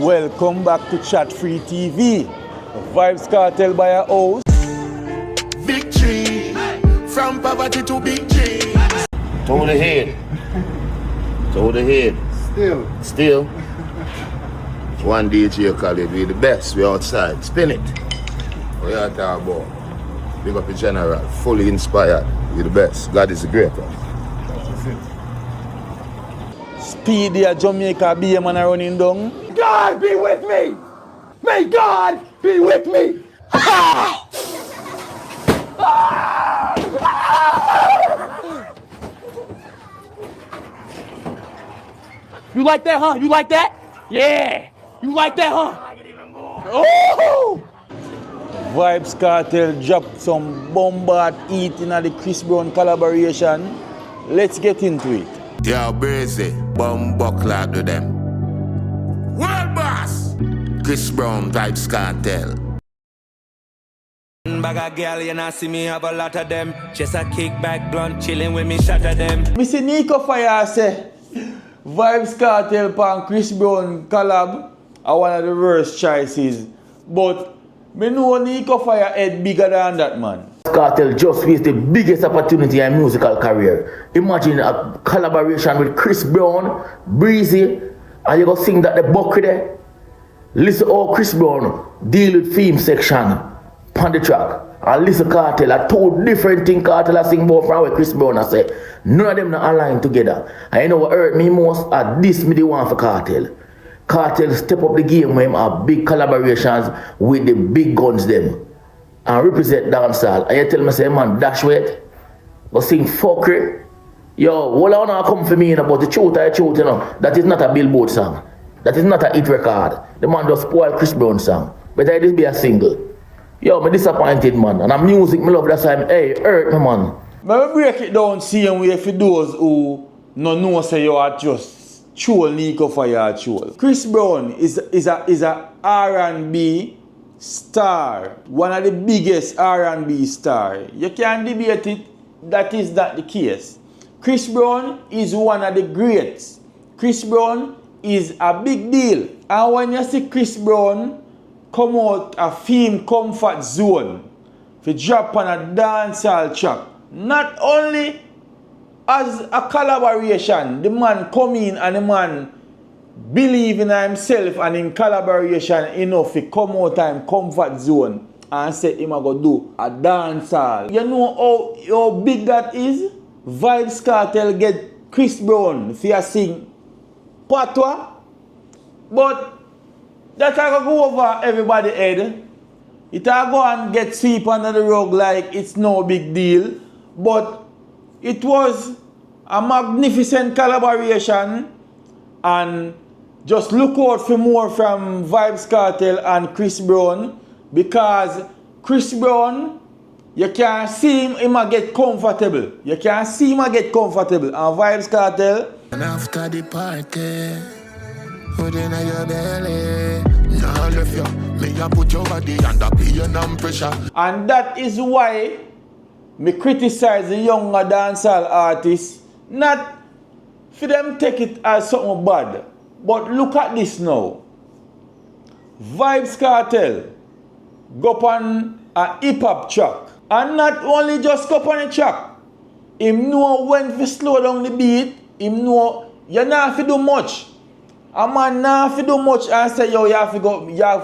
Welcome back to Chat Free TV. Vybz Kartel by your host. Victory, from poverty to big dreams. To the head. To the head. Still. One DJ call it, we the best, we outside. Spin it. What you talking about? Big up the general, fully inspired. We the best. God is the greatest. Speedy at Jamaica be a man running down. God be with me. May God be with me. You like that, huh? You like that? Yeah. You like that, huh? Oh! Vybz Kartel dropped some bombard eat in the Chris Brown collaboration. Let's get into it. Yo, Brazy, bumbuckler to them. World boss! Chris Brown, Vybz Kartel. Bag of girl, you not see me have a lot of them. Just a kickback blunt, chilling with me, shatter them. Mr. Nico Fire say Vybz Kartel and Chris Brown collab are one of the worst choices. But me know Nico Fire head bigger than that, man. Kartel just faced the biggest opportunity in musical career. Imagine a collaboration with Chris Brown, Breezy, and you go sing that the buck there. Listen how Chris Brown deal with theme section on the track. And listen Kartel, are two different things Kartel I sing about from where Chris Brown I say. None of them not aligned together. And you know what hurt me most? This me the one for Kartel. Kartel step up the game when have big collaborations with the big guns them. And represent dancehall. And you tell me say man dash weight. Go sing fuckery. Yo, all I wanna come for me about the truth you know. That is not a Billboard song. That is not a hit record. The man just spoil Chris Brown song. But I just be a single. Yo, me disappointed man. And I'm music, me love that time. Hey, hurt me man. But we break it down same way for those who no know say you are just troll Nico Fire troll. Chris Brown is a R&B star. One of the biggest R&B star. You can't debate it. That is not the case. Chris Brown is one of the greats. Chris Brown is a big deal. And when you see Chris Brown come out a theme comfort zone for drop on a dancehall track, not only as a collaboration, the man come in and the man believe in himself and in collaboration enough to come out of him comfort zone and say him a go do a dancehall. You know how big that is? Vybz Kartel get Chris Brown for sing Patois, but that I go over everybody's head. It I go and get sweep under the rug like it's no big deal. But it was a magnificent collaboration, and just look out for more from Vybz Kartel and Chris Brown, because Chris Brown, you can see him get comfortable. You can see him get comfortable. And Vybz Kartel, And after the party, put in your belly. Now left you, me a put your body under pain and pressure. and that is why me criticize the younger dancehall artists, not for them take it as something bad. But look at this now. Vybz Kartel go on a hip-hop track. And not only just go on a track. Him know when to slow down the beat. Him know you not have to do much. A man not have to do much and say yo, you have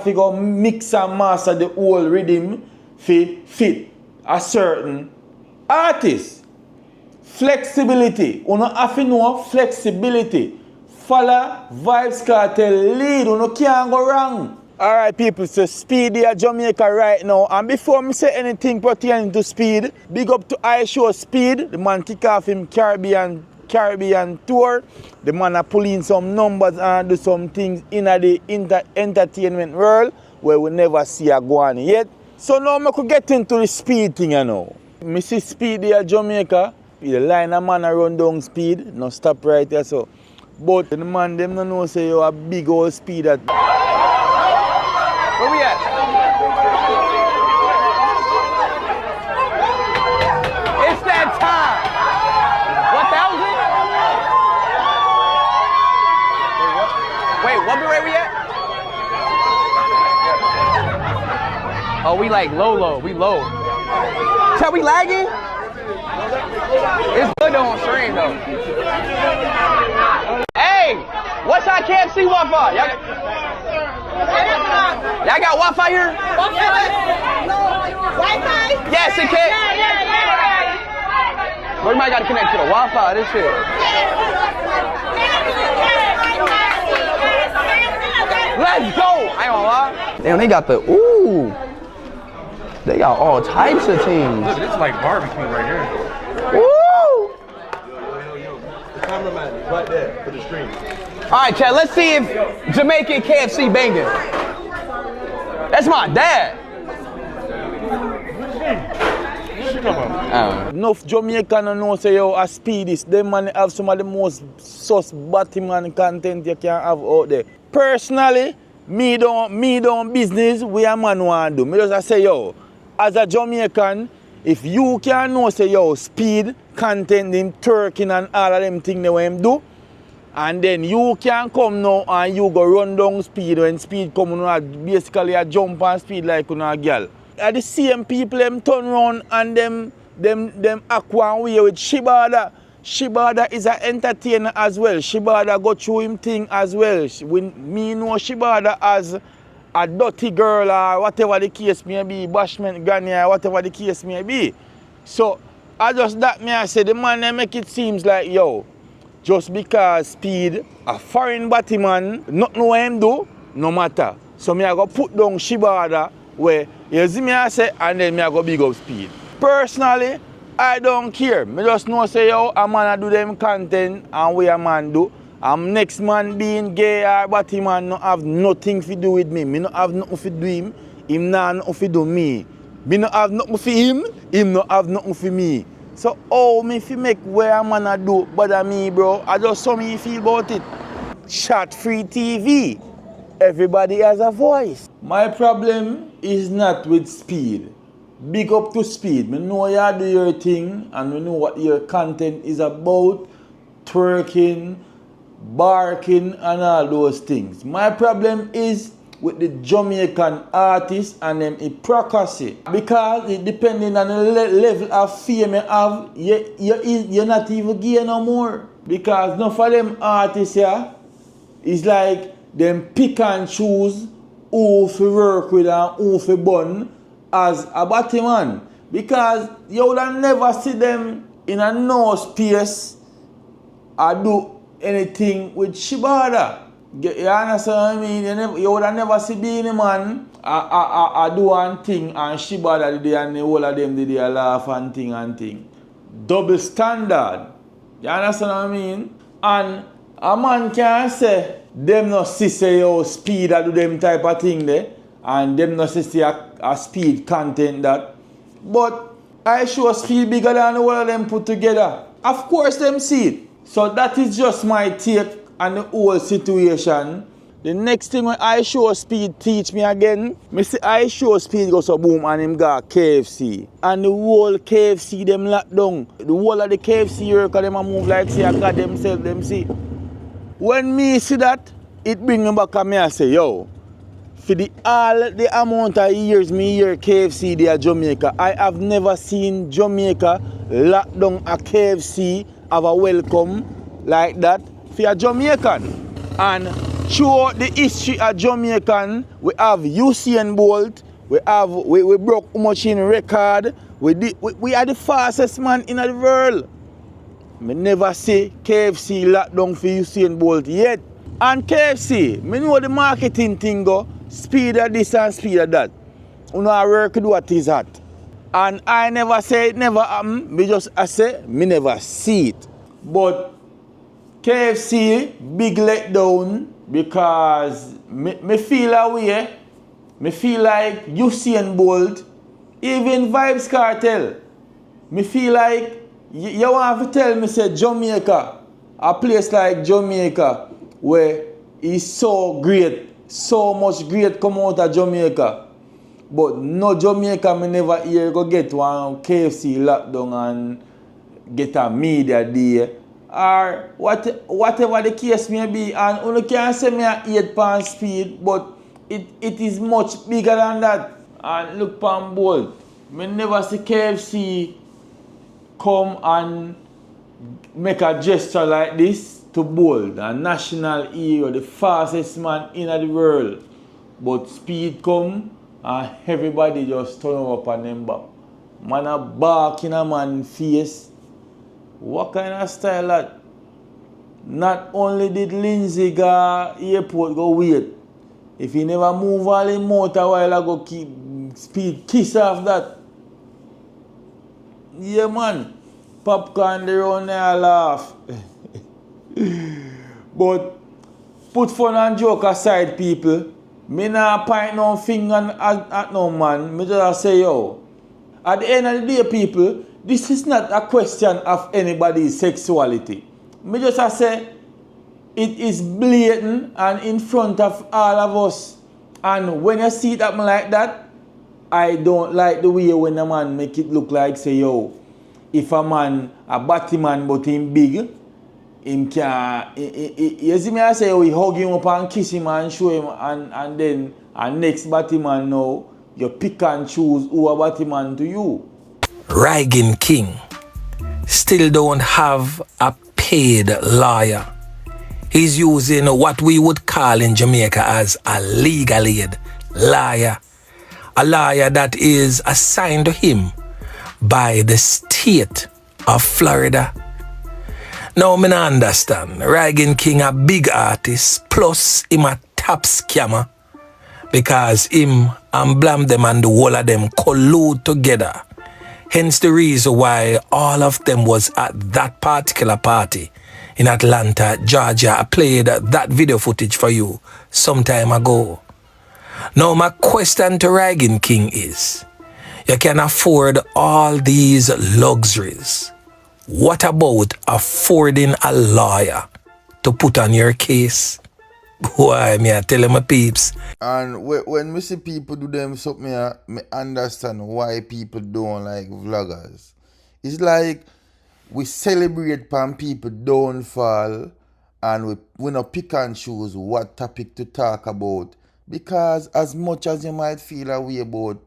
to go mix and master the whole rhythm for fit a certain artist. Flexibility. You don't have to know flexibility. Follow Vybz Kartel lead. You can't go wrong. Alright people, so Speedy at Jamaica right now. And before me say anything pertaining to Speed, big up to IShowSpeed. The man kick off him Caribbean tour. The man are pulling some numbers and do some things in the entertainment world where we never see a go on yet. So now I could get into the Speed thing, you know. Me see Speedy at Jamaica. The line a man run down Speed. No stop right there so. But the man them no know say you a big old Speed at. Where we at? It's that time. 1,000? Wait, what rate we at? Oh, we like low. We low. Shall we lagging? It's good though on stream though. Hey, what's our KFC Wi-Fi? Y'all got Wi-Fi here? Wi-Fi? Yes, it can. Well, you might got to connect to the Wi-Fi. This shit. Let's go! I ain't gonna lie. Damn, they got the ooh. They got all types of teams. Look, this is like barbecue right here. Woo! The cameraman is right there for the stream. All right, Chad. Let's see if Jamaican KFC banging. That's my dad. Enough Jamaican don't know say yo a speed is. Them man have some of the most sus Batman content you can have out there. Personally, me don't business we a man want do. Me just say yo, as a Jamaican, if you can know say yo speed, content, them twerking and all of them things they want him do, and then you can come now and you go run down speed when speed come on basically a jump and speed like on a girl. Are the same people them turn around and them act one way with Shibada. Shibada is an entertainer as well. Shibada go through him thing as well. When me know Shibada as a dirty girl or whatever the case may be, bashment granny or whatever the case may be. So I just that me I say the man they make it seems like yo, just because speed a foreign Batman, nothing what him do, no matter. So me I go put down Shibada where you see me I say and then me I go big up speed. Personally, I don't care. Me just know say yo a man a do them content and we a man do. Next man being gay or Batman no have nothing to do with me. Me no have nothing to do him. Him nah nothing to do me. Me no have nothing for him no have nothing for me. So how me fi make where a man a do bother me, bro? I just saw me feel about it. Chat free TV. Everybody has a voice. My problem is not with speed. Big up to speed. Me know you do your thing and we know what your content is about. Twerking, barking and all those things. My problem is with the Jamaican artists and them hypocrisy. Because it depending on the level of fame you have, you're not even gay no more. Because none of them artists here is like them pick and choose who to work with and who to bun as a Batman. Because you would never see them in a no space or do anything with Shibada. You understand what I mean? You would never see Beanie Man do one thing and Shibada did and the whole of them did a laugh and thing. Double standard. You understand what I mean? And a man can say them not see say yo speed do them type of thing there and them not see a speed content that. But IShowSpeed bigger than the whole of them put together. Of course them see it. So that is just my take on the whole situation. The next thing when IShowSpeed teach me again, me see IShowSpeed go so boom and him got KFC. And the whole KFC them locked down. The whole of the KFC worker them a move like say I got themselves them see. When me see that, it bring me back and me I say, yo, for all the amount of years me hear KFC there Jamaica, I have never seen Jamaica lock down a KFC have a welcome like that for a Jamaican. And throughout the history of Jamaican, we have Usain Bolt, we broke how much in record, we are the fastest man in the world. Me never see KFC lock down for Usain Bolt yet. And KFC, me know the marketing thing go, speed of this and speed of that. You know I work with what is that. And I never say it never happen, I say me never see it. But KFC big letdown because me feel away. Me feel like Usain Bolt, even Vybz Kartel. Me feel like you want to tell me say Jamaica, a place like Jamaica where is so great, so much great come out of Jamaica. But no Jamaica me never hear go get one KFC lockdown and get a media day. Or whatever the case may be. And you can say me at 8 pound speed, but it is much bigger than that. and look pan Bolt. Me never see KFC come and make a gesture like this to Bolt, a national hero, the fastest man in the world. But Speed come and everybody just turn up on them back. Man a bark in a man's face. What kind of style that? Not only did Lindsay go airport go wait. If he never move all him out a while ago, keep Speed kiss off that. Yeah man. Popcorn they run there laugh. But put fun and joke aside, people. Me not point no finger at no man. Me just say yo. At the end of the day, people, this is not a question of anybody's sexuality. Me just say it is blatant and in front of all of us. And when you see it happen like that, I don't like the way when a man make it look like say yo, if a man a batty man but him big, him can you see me I say we hug him up and kiss him and show him and then and next batty man now you pick and choose who a batty man to you. Rygin King still don't have a paid lawyer. He's using what we would call in Jamaica as a legal aid lawyer. A lawyer that is assigned to him by the state of Florida. Now, me not understand. Rygin King a big artist, plus him a top scammer. Because him and Blam them and the whole of them collude together. Hence the reason why all of them was at that particular party in Atlanta, Georgia. I played that video footage for you some time ago. Now my question to Rygin King is, you can afford all these luxuries. What about affording a lawyer to put on your case? Why, me I tell my peeps. And when me see people do them something, me understand why people don't like vloggers. It's like we celebrate pan people downfall and we not pick and choose what topic to talk about. Because as much as you might feel a way about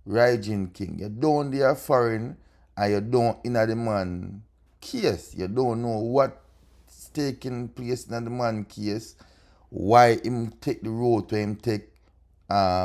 Rygin King, you don't dare foreign and you don't in the man case. You don't know what's taking place in the man case. Why him take the road to him take